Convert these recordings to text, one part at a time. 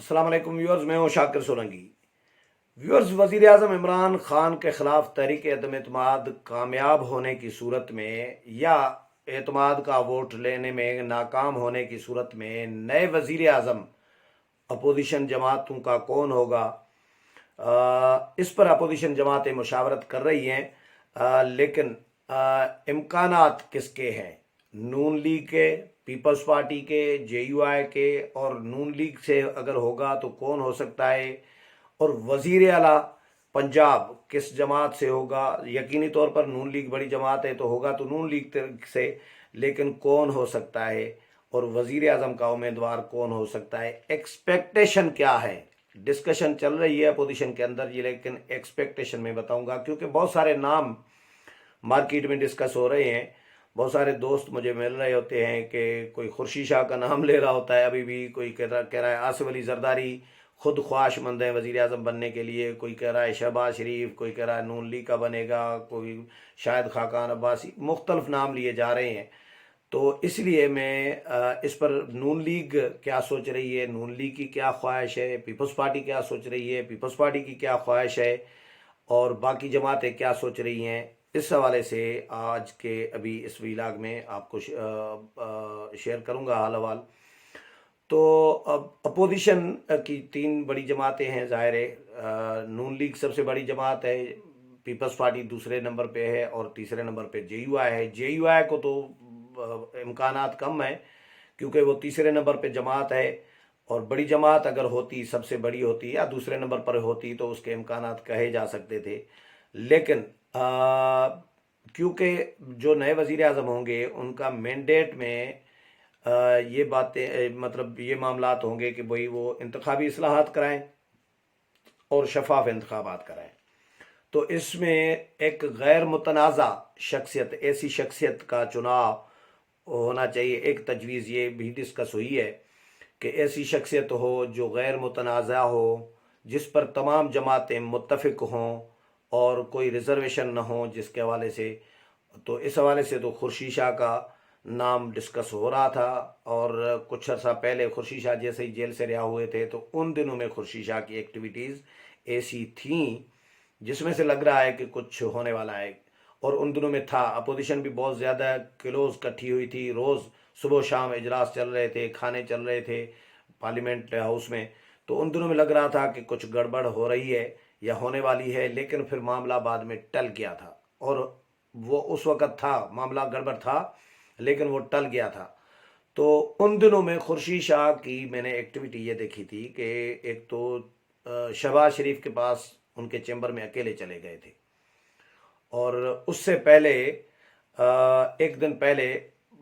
अस्सलाम वालेकुम व्यूअर्स, मैं हूं शाकिर सोलंकी। व्यूअर्स, वज़ीर आज़म इमरान खान के ख़िलाफ़ तहरीक अदम एतमाद कामयाब होने की सूरत में या एतमाद का वोट लेने में नाकाम होने की सूरत में नए वज़ीर आज़म अपोजिशन जमातों का कौन होगा, इस पर अपोजिशन जमातें मुशावरत कर रही हैं। लेकिन इम्कानात किसके हैं? नून लीग के, पीपल्स पार्टी के, JUI के, और नून लीग से अगर होगा तो कौन हो सकता है, और वज़ीर आला पंजाब किस जमात से होगा? यकीनी तौर पर नून लीग बड़ी जमात है तो होगा तो नून लीग से, लेकिन कौन हो सकता है और वज़ीर आज़म का उम्मीदवार कौन हो सकता है? एक्सपेक्टेशन क्या है? डिस्कशन चल रही है अपोजिशन के अंदर ये, लेकिन एक्सपेक्टेशन में बताऊंगा क्योंकि बहुत सारे नाम मार्केट में डिस्कस हो रहे हैं। बहुत सारे दोस्त मुझे मिल रहे होते हैं कि कोई खुर्शीद शाह का नाम ले रहा होता है, अभी भी कोई कह रहा है आसिफ अली जरदारी खुद ख्वाहिशमंद है वज़ीर आज़म बनने के लिए, कोई कह रहा है शहबाज शरीफ, कोई कह रहा है नून लीग का बनेगा, कोई शायद खाकान अब्बासी, मुख्तलिफ नाम लिए जा रहे हैं। तो इसलिए मैं इस पर नून लीग क्या सोच रही है, नून लीग की क्या ख्वाहिश है, पीपल्स पार्टी क्या सोच रही है, पीपल्स पार्टी की क्या ख्वाहिश है, और बाकी जमातें क्या सोच रही हैं, इस हवाले से आज के अभी इस व्लॉग में आपको शेयर करूंगा हाल हवाल। तो अब अपोजिशन की तीन बड़ी जमातें हैं, ज़ाहिर है नून लीग सबसे बड़ी जमात है, पीपल्स पार्टी दूसरे नंबर पे है, और तीसरे नंबर पे JUI है। JUI को तो इम्कानात कम है क्योंकि वो तीसरे नंबर पे जमात है, और बड़ी जमात अगर होती, सबसे बड़ी होती या दूसरे नंबर पर होती तो उसके इम्कानात कहे जा सकते थे। लेकिन क्योंकि जो नए वज़ीर आज़म होंगे उनका मैंडेट में ये बातें मतलब ये मामलात होंगे कि भाई वो इंतखाबी इस्लाहात कराएं और शफाफ इंतखाबात कराएं। तो इसमें एक गैर मुतनाज़ा शख्सियत, ऐसी शख्सियत का चुनाव होना चाहिए। एक तजवीज़ ये भी डिस्कस हुई है कि ऐसी शख्सियत हो जो गैर मुतनाज़ा हो, जिस पर तमाम जमातें मुत्तफ़िक हों और कोई रिज़र्वेशन न हो जिसके हवाले से। तो इस हवाले से तो खुर्शीद शाह का नाम डिस्कस हो रहा था, और कुछ अर्सा पहले खुर्शीद शाह जैसे ही जेल से रिहा हुए थे तो उन दिनों में खुर्शीद शाह की एक्टिविटीज़ ऐसी थीं जिसमें से लग रहा है कि कुछ होने वाला है। और उन दिनों में था, अपोजिशन भी बहुत ज़्यादा क्लोज इकट्ठी हुई थी, रोज़ सुबह शाम इजलास चल रहे थे, खाने चल रहे थे पार्लियामेंट हाउस में। तो उन दिनों में लग रहा था कि कुछ गड़बड़ हो रही है या होने वाली है, लेकिन फिर मामला बाद में टल गया था, और वो उस वक़्त था, मामला गड़बड़ था लेकिन वो टल गया था। तो उन दिनों में खुर्शीद शाह की मैंने एक्टिविटी ये देखी थी कि एक तो शहबाज शरीफ के पास उनके चैम्बर में अकेले चले गए थे, और उससे पहले एक दिन पहले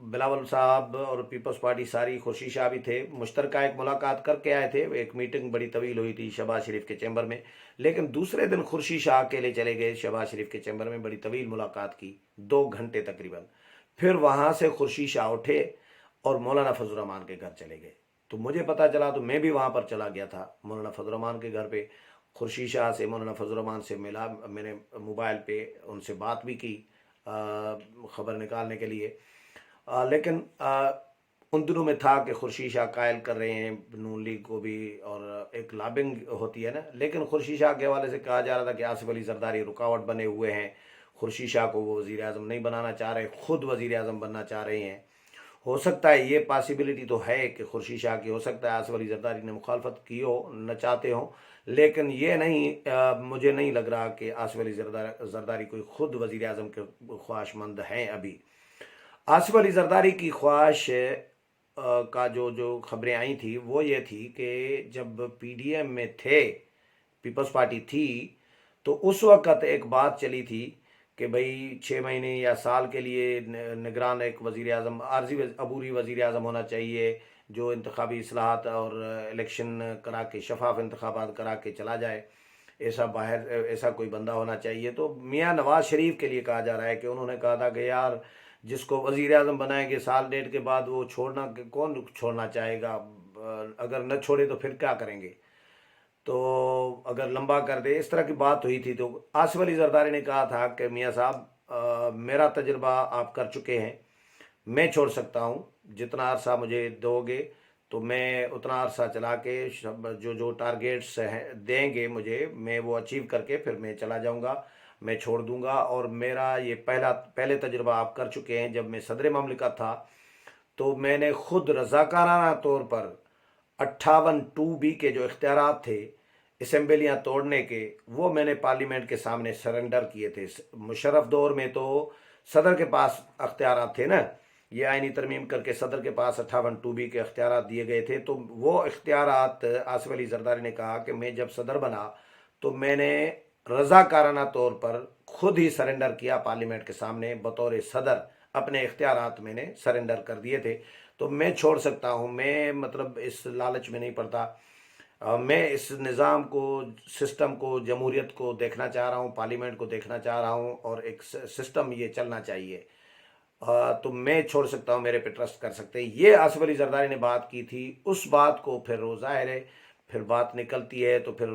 बिलावल साहब और पीपल्स पार्टी सारी, खुर्शीद शाह भी थे, मुश्तरका एक मुलाकात करके आए थे। एक मीटिंग बड़ी तवील हुई थी शहबाज शरीफ के चैम्बर में, लेकिन दूसरे दिन खुर्शीद शाह अकेले चले गए शहबाज शरीफ के चैम्बर में, बड़ी तवील मुलाकात की, 2 घंटे तकरीबन। फिर वहाँ से खुर्शीद शाह उठे और मौलाना फजल रहमान के घर चले गए। तो मुझे पता चला तो मैं भी वहाँ पर चला गया था मौलाना फजल रहमान के घर पे। खुर्शीद शाह से, मौलाना फजल रहमान से मिला, मैंने मोबाइल पे उनसे बात भी की ख़बर निकालने के लिए। लेकिन उन दिनों में था कि खुर्शीद शाह कायल कर रहे हैं नून लीग को भी, और एक लॉबिंग होती है ना। लेकिन खुर्शीद शाह के हवाले से कहा जा रहा था कि आसिफ अली जरदारी रुकावट बने हुए हैं, खुर्शीद शाह को वो वज़ीर आज़म नहीं बनाना चाह रहे, खुद वज़ीर आज़म बनना चाह रहे हैं। हो सकता है, ये पॉसिबिलिटी तो है कि खुर्शीद शाह की, हो सकता है आसिफ अली जरदारी ने मुखालफत की हो, न चाहते हो, लेकिन ये नहीं मुझे नहीं लग रहा कि आसिफ अली जरदारी कोई खुद वज़ीर आज़म के ख्वाहिशमंद हैं अभी। आसिफ अली जरदारी की ख्वाहिश का जो जो खबरें आई थी वो ये थी कि जब PDM में थे, पीपल्स पार्टी थी, तो उस वक़्त एक बात चली थी कि भाई 6 महीने या साल के लिए निगरान एक वज़ीर आज़म, आर्जी अबूरी वज़ीर आज़म होना चाहिए जो इंतखाबी इस्लाहात और इलेक्शन करा के, शफाफ इंतखाबात करा के चला जाए। ऐसा कोई बंदा होना चाहिए। तो मियाँ नवाज शरीफ के लिए कहा जा रहा है कि उन्होंने कहा था कि यार जिसको वज़ीर आज़म बनाएंगे साल डेढ़ के बाद, वो छोड़ना, कौन छोड़ना चाहेगा? अगर न छोड़े तो फिर क्या करेंगे? तो अगर लंबा कर दे, इस तरह की बात हुई थी। तो आसिफ अली जरदारी ने कहा था कि मियाँ साहब मेरा तजुर्बा आप कर चुके हैं, मैं छोड़ सकता हूँ, जितना अरसा मुझे दोगे تو میں اتنا عرصہ چلا کے جو ٹارگیٹس دیں گے مجھے، میں وہ اچیو کر کے پھر میں چلا جاؤں گا، میں چھوڑ دوں گا۔ اور میرا یہ پہلے تجربہ آپ کر چکے ہیں، جب میں صدر مملکت تھا تو میں نے خود رضاکارانہ طور پر 58(2)B کے جو اختیارات تھے اسمبلیاں توڑنے کے، وہ میں نے پارلیمنٹ کے سامنے سرنڈر کیے تھے۔ مشرف دور میں تو صدر کے پاس اختیارات تھے نا، یہ آئینی ترمیم کر کے صدر کے پاس 58(2)B کے اختیارات دیے گئے تھے، تو وہ اختیارات آصف علی زرداری نے کہا کہ میں جب صدر بنا تو میں نے رضاکارانہ طور پر خود ہی سرنڈر کیا پارلیمنٹ کے سامنے، بطور صدر اپنے اختیارات میں نے سرنڈر کر دیے تھے۔ تو میں چھوڑ سکتا ہوں، میں مطلب اس لالچ میں نہیں پڑتا۔ میں اس نظام کو، سسٹم کو، جمہوریت کو دیکھنا چاہ رہا ہوں، پارلیمنٹ کو دیکھنا چاہ رہا ہوں، اور ایک سسٹم یہ چلنا چاہیے۔ تو میں چھوڑ سکتا ہوں، میرے پہ ٹرسٹ کر سکتے ہیں۔ یہ آصف علی زرداری نے بات کی تھی، اس بات کو پھر وہ ظاہر ہے پھر بات نکلتی ہے تو پھر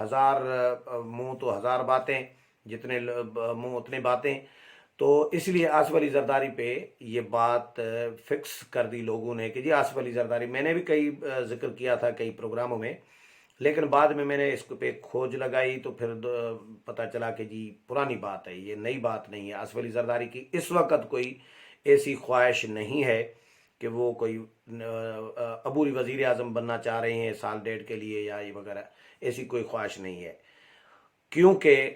ہزار منہ تو ہزار باتیں، جتنے منہ اتنے باتیں۔ تو اس لیے آصف علی زرداری پہ یہ بات فکس کر دی لوگوں نے کہ جی آصف علی زرداری، میں نے بھی کئی ذکر کیا تھا کئی پروگراموں میں، لیکن بعد میں نے اس پہ کھوج لگائی تو پھر پتہ چلا کہ جی پرانی بات ہے، یہ نئی بات نہیں ہے۔ آصف علی زرداری کی اس وقت کوئی ایسی خواہش نہیں ہے کہ وہ کوئی عبوری وزیر اعظم بننا چاہ رہے ہیں سال ڈیڑھ کے لیے یا یہ وغیرہ، ایسی کوئی خواہش نہیں ہے۔ کیونکہ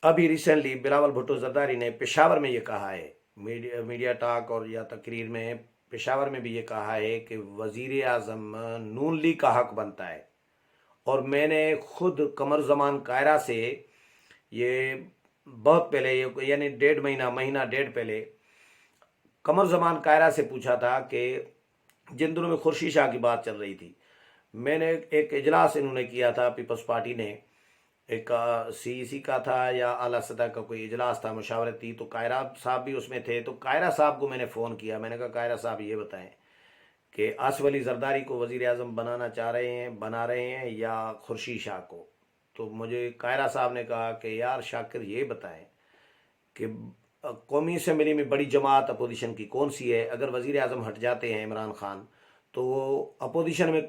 ابھی ریسنٹلی بلاول بھٹو زرداری نے پشاور میں یہ کہا ہے، میڈیا ٹاک اور یا تقریر میں پشاور میں بھی یہ کہا ہے کہ وزیر اعظم نون لیگ کا حق بنتا ہے۔ اور میں نے خود قمر زمان کائرہ سے یہ بہت پہلے، یعنی مہینہ ڈیڑھ پہلے قمر زمان کائرہ سے پوچھا تھا کہ جن دنوں میں خورشید شاہ کی بات چل رہی تھی، میں نے ایک اجلاس انہوں نے کیا تھا، پیپلز پارٹی نے ایک CEC کا تھا یا اعلیٰ سطح کا کوئی اجلاس تھا مشاورتی، تو کائرہ صاحب بھی اس میں تھے۔ تو کائرہ صاحب کو میں نے فون کیا، میں نے کہا کائرہ صاحب یہ بتائیں کہ آصف علی زرداری کو وزیر اعظم بنا رہے ہیں یا خورشید شاہ کو؟ تو مجھے کائرہ صاحب نے کہا کہ یار شاکر یہ بتائیں کہ قومی اسمبلی میں بڑی جماعت اپوزیشن کی کون سی ہے؟ اگر وزیر اعظم ہٹ جاتے ہیں عمران خان تو اپوزیشن میں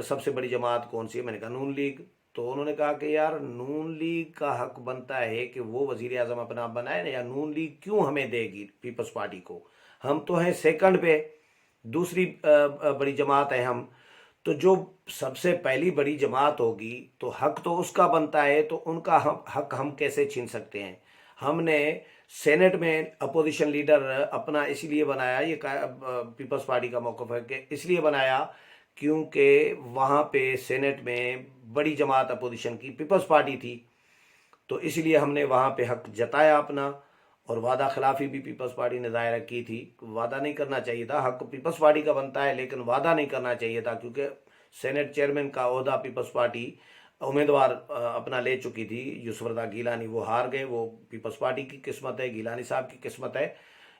سب سے بڑی جماعت کون سی ہے؟ میں نے کہا نون لیگ۔ تو انہوں نے کہا کہ یار نون لیگ کا حق بنتا ہے کہ وہ وزیر اعظم اپنا بنائے، یا نون لیگ کیوں ہمیں دے گی پیپلز پارٹی کو؟ ہم تو ہیں سیکنڈ پہ، دوسری بڑی جماعت ہے ہم۔ تو جو سب سے پہلی بڑی جماعت ہوگی تو حق تو اس کا بنتا ہے، تو ان کا حق ہم کیسے چھین سکتے ہیں؟ ہم نے سینٹ میں اپوزیشن لیڈر اپنا اس لیے بنایا، یہ پیپلز پارٹی کا موقف ہے کہ اس لیے بنایا کیونکہ وہاں پہ سینٹ میں بڑی جماعت اپوزیشن کی پیپلز پارٹی تھی، تو اس لیے ہم نے وہاں پہ حق جتایا اپنا۔ اور وعدہ خلافی بھی پیپلز پارٹی نے ظاہر کی تھی، وعدہ نہیں کرنا چاہیے تھا، حق پیپلز پارٹی کا بنتا ہے لیکن وعدہ نہیں کرنا چاہیے تھا، کیونکہ سینٹ چیئرمین کا عہدہ پیپلز پارٹی امیدوار اپنا لے چکی تھی، یوسف رضا گیلانی، وہ ہار گئے۔ وہ پیپلز پارٹی کی قسمت ہے، گیلانی صاحب کی قسمت ہے،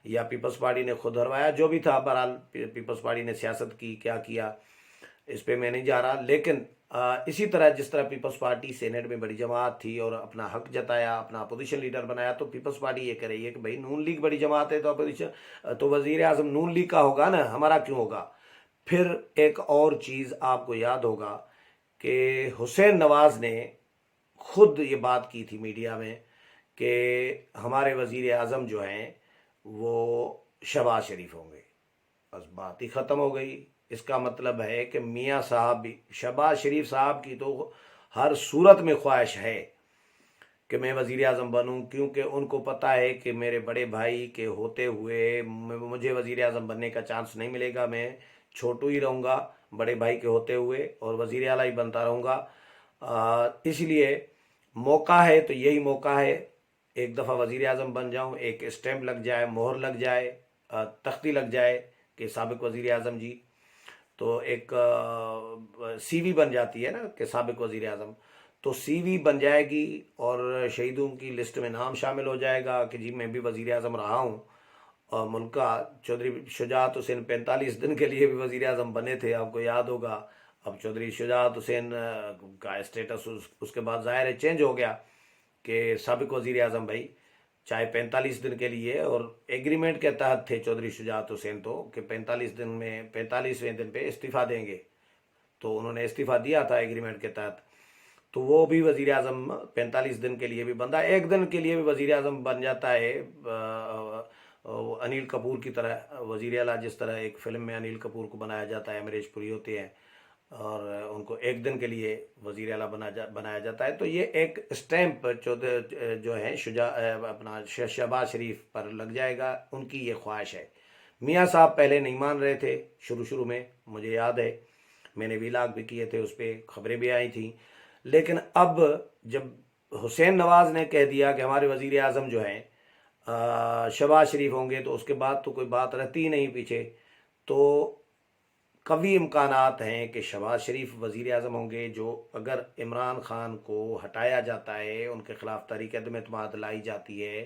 یا پیپلز پارٹی نے خود ہروایا، جو بھی تھا۔ بہرحال پیپلز پارٹی نے سیاست کی، کیا کیا اس پہ میں نہیں جا رہا، لیکن اسی طرح جس طرح پیپلز پارٹی سینٹ میں بڑی جماعت تھی اور اپنا حق جتایا، اپنا اپوزیشن لیڈر بنایا، تو پیپلز پارٹی یہ کہہ رہی ہے کہ بھائی نون لیگ بڑی جماعت ہے تو اپوزیشن تو وزیر اعظم نون لیگ کا ہوگا نا، ہمارا کیوں ہوگا؟ پھر ایک اور چیز آپ کو یاد ہوگا کہ حسین نواز نے خود یہ بات کی تھی میڈیا میں کہ ہمارے وزیر اعظم جو ہیں وہ شہباز شریف ہوں گے۔ بس بات ہی ختم ہو گئی۔ اس کا مطلب ہے کہ میاں صاحب بھی، شہباز شریف صاحب کی تو ہر صورت میں خواہش ہے کہ میں وزیر اعظم بنوں، کیونکہ ان کو پتہ ہے کہ میرے بڑے بھائی کے ہوتے ہوئے مجھے وزیر اعظم بننے کا چانس نہیں ملے گا، میں چھوٹو ہی رہوں گا بڑے بھائی کے ہوتے ہوئے اور وزیر اعلیٰ ہی بنتا رہوں گا۔ اس لیے موقع ہے تو یہی موقع ہے، ایک دفعہ وزیر اعظم بن جاؤں، ایک اسٹیمپ لگ جائے، مہر لگ جائے، تختی لگ جائے کہ سابق وزیر اعظم جی، تو ایک CV بن جاتی ہے نا کہ سابق وزیر اعظم، تو CV بن جائے گی اور شہیدوں کی لسٹ میں نام شامل ہو جائے گا کہ جی میں بھی وزیر اعظم رہا ہوں۔ اور ملک کا چودھری شجاعت حسین 45 دن کے لیے بھی وزیر اعظم بنے تھے، آپ کو یاد ہوگا۔ اب چودھری شجاعت حسین کا اسٹیٹس اس کے بعد ظاہر ہے چینج ہو گیا کہ سابق وزیر اعظم بھائی، चाहे 45 दिन के लिए, और एग्रीमेंट के तहत थे चौधरी शुजात हुसैन तो कि 45 दिन में 45वें दिन पे इस्तीफ़ा देंगे, तो उन्होंने इस्तीफ़ा दिया था एग्रीमेंट के तहत। तो वो भी वज़ीर आज़म 45 दिन के लिए भी बनता है, एक दिन के लिए भी वज़ीर आज़म बन जाता है। अनिल कपूर की तरह वज़ीर आला, जिस तरह एक फ़िल्म में अनिल कपूर को बनाया जाता है, अमरीश पुरी होते हैं और उनको एक दिन के लिए वज़ीर आला बनाया जाता है। तो ये एक स्टैंप जो है अपना शहबाज शरीफ पर लग जाएगा, उनकी ये ख्वाहिश है। मियाँ साहब पहले नहीं मान रहे थे, शुरू में मुझे याद है मैंने व्लॉग भी किए थे, उस पर खबरें भी आई थी। लेकिन अब जब हुसैन नवाज़ ने कह दिया कि हमारे वज़ीर आज़म जो हैं शहबाज शरीफ होंगे, तो उसके बाद तो कोई बात रहती ही नहीं पीछे। तो कभी इम्कानात हैं कि शहबाज शरीफ वज़ीर आज़म होंगे, जो अगर इमरान खान को हटाया जाता है, उनके खिलाफ तहरीक अदम एतमाद लाई जाती है,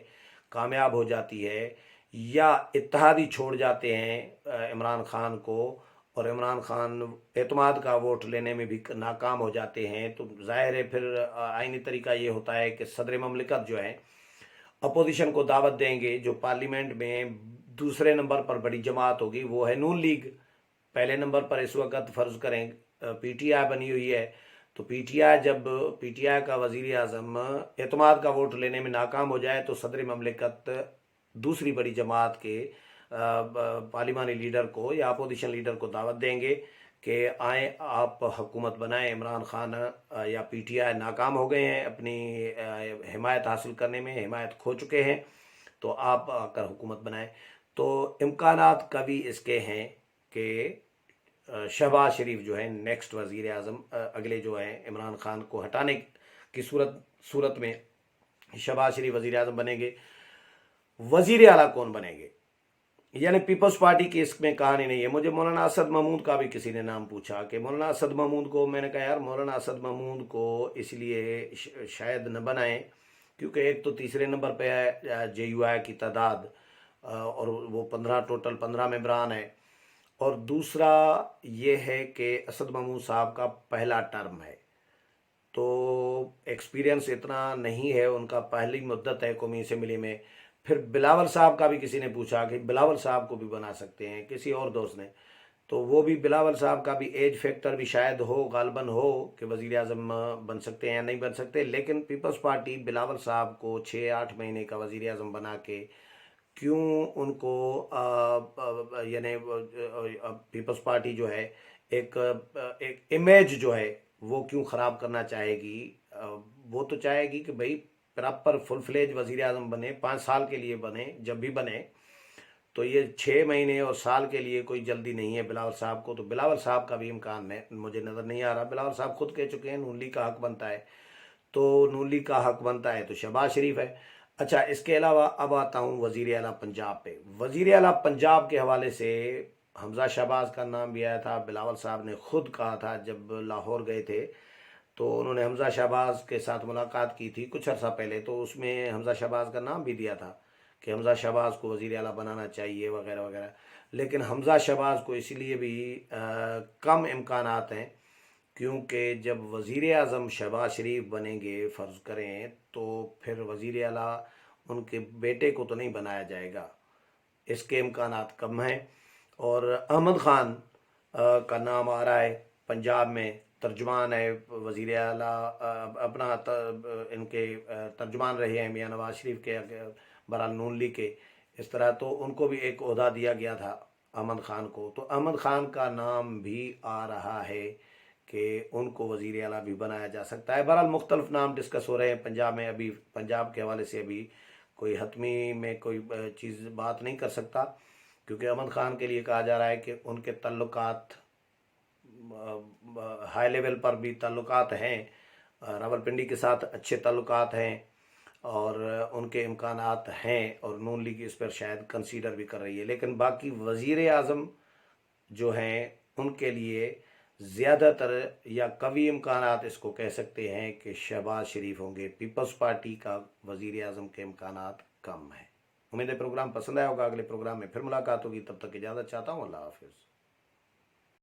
कामयाब हो जाती है, या इत्तेहादी छोड़ जाते हैं इमरान खान को, और इमरान खान एतमाद का वोट लेने में भी नाकाम हो जाते हैं, तो ज़ाहिर है फिर आइनी तरीका ये होता है कि सदर ममलिकत जो है अपोजिशन को दावत देंगे। जो पार्लियामेंट में दूसरे नंबर पर बड़ी जमात होगी वो है नून लीग। पहले नंबर पर इस वक्त फ़र्ज़ करें पीटीआई बनी हुई है, तो पीटीआई जब पीटीआई का वज़ीर आज़म एतमाद का वोट लेने में नाकाम हो जाए, तो सदर ममलिकत दूसरी बड़ी जमात के पार्लिमानी लीडर को या अपोजिशन लीडर को दावत देंगे कि आए आप हुकूमत बनाएं, इमरान खान या पीटीआई नाकाम हो गए हैं अपनी हिमायत हासिल करने में, हिमायत खो चुके हैं, तो आप आकर हुकूमत बनाएं। तो इम्कानात कभी इसके हैं कि शहबाज शरीफ जो है नेक्स्ट वज़ीर आज़म अगले जो है इमरान खान को हटाने की सूरत में शहबाज शरीफ वज़ीर आज़म बनेंगे। वज़ीर आला कौन बनेंगे, यानी पीपल्स पार्टी की इसमें कहानी नहीं है। मुझे मौलाना असद महमूद का भी किसी ने नाम पूछा कि मौलाना असद महमूद को, मैंने कहा यार मौलाना असद महमूद को इसलिए शायद न बनाएं क्योंकि एक तो तीसरे नंबर पे है JUI की तादाद, और वो 15 टोटल 15 मेंबरान है, और दूसरा ये है कि असद महमूद साहब का पहला टर्म है, तो एक्सपीरियंस इतना नहीं है उनका, पहली मुद्दत है कौमी असेंबली में। फिर बिलावल साहब का भी किसी ने पूछा कि बिलावल साहब को भी बना सकते हैं, किसी और दोस्त ने, तो वो भी बिलावल साहब का भी एज फैक्टर भी शायद हो, गालबन हो कि वज़ीर आज़म बन सकते हैं या नहीं बन सकते। लेकिन पीपल्स पार्टी बिलावल साहब को 6-8 महीने का वज़ीर आज़म बना के क्यों उनको यानी पीपल्स पार्टी जो है एक इमेज जो है वो क्यों ख़राब करना चाहेगी। वो तो चाहेगी कि भाई प्रॉपर फुल फ्लेज वज़ीर आज़म बने, 5 साल के लिए बने, जब भी बने, तो ये 6 महीने और साल के लिए कोई जल्दी नहीं है बिलावल साहब को। तो बिलावल साहब का भी इम्कान मुझे नज़र नहीं आ रहा। बिलावल साहब खुद कह चुके हैं नून लीग का हक बनता है, तो नून लीग का हक बनता है तो शहबाज शरीफ है। अच्छा, इसके अलावा अब आता हूँ वज़ीर आला पंजाब पे। वज़ीर आला पंजाब के हवाले से हमजा शहबाज का नाम भी आया था। बिलावल साहब ने खुद कहा था जब लाहौर गए थे, तो उन्होंने हमजा शहबाज के साथ मुलाकात की थी कुछ अर्सा पहले, तो उसमें हमजा शहबाज का नाम भी दिया था कि हमजा शहबाज को वज़ीर आला बनाना चाहिए वगैरह वगैरह। लेकिन हमजा शहबाज को इसलिए भी कम इम्कानात हैं क्योंकि जब वज़ीर आज़म शहबाज शरीफ बनेंगे फ़र्ज़ करें, तो फिर वज़ीर आला उनके बेटे को तो नहीं बनाया जाएगा, इसके इम्कानात कम हैं। और अहमद ख़ान का नाम आ रहा है पंजाब में, तर्जुमान है वज़ीर आला, अपना इनके तर्जुमान रहे हैं मियाँ नवाज शरीफ के बहरहाल नून लीग के, इस तरह तो उनको भी एक ओहदा दिया गया था अहमद ख़ान को। तो अहमद ख़ान का नाम भी आ रहा है कि उनको वज़ीर आला भी बनाया जा सकता है। बहरहाल मुख्तलिफ नाम डिस्कस हो रहे हैं पंजाब में। अभी पंजाब के हवाले से अभी कोई हतमी में कोई चीज़ बात नहीं कर सकता, क्योंकि अहमद ख़ान के लिए कहा जा रहा है कि उनके ताल्लुकात हाई लेवल पर भी ताल्लुकात हैं, रावलपिंडी के साथ अच्छे ताल्लुकात हैं और उनके इम्कानात हैं, और नून लीग इस पर शायद कंसीडर भी कर रही है। लेकिन बाकी वज़ीर आज़म जो हैं उनके लिए ज़्यादातर या कवी इम्कानात इसको कह सकते हैं कि शहबाज शरीफ होंगे। पीपल्स पार्टी का वज़ीर आज़म के इम्कानात कम है। उम्मीद है प्रोग्राम पसंद आया होगा। अगले प्रोग्राम में फिर मुलाकात होगी, तब तक इजाज़त चाहता हूँ। अल्लाह हाफ़िज़।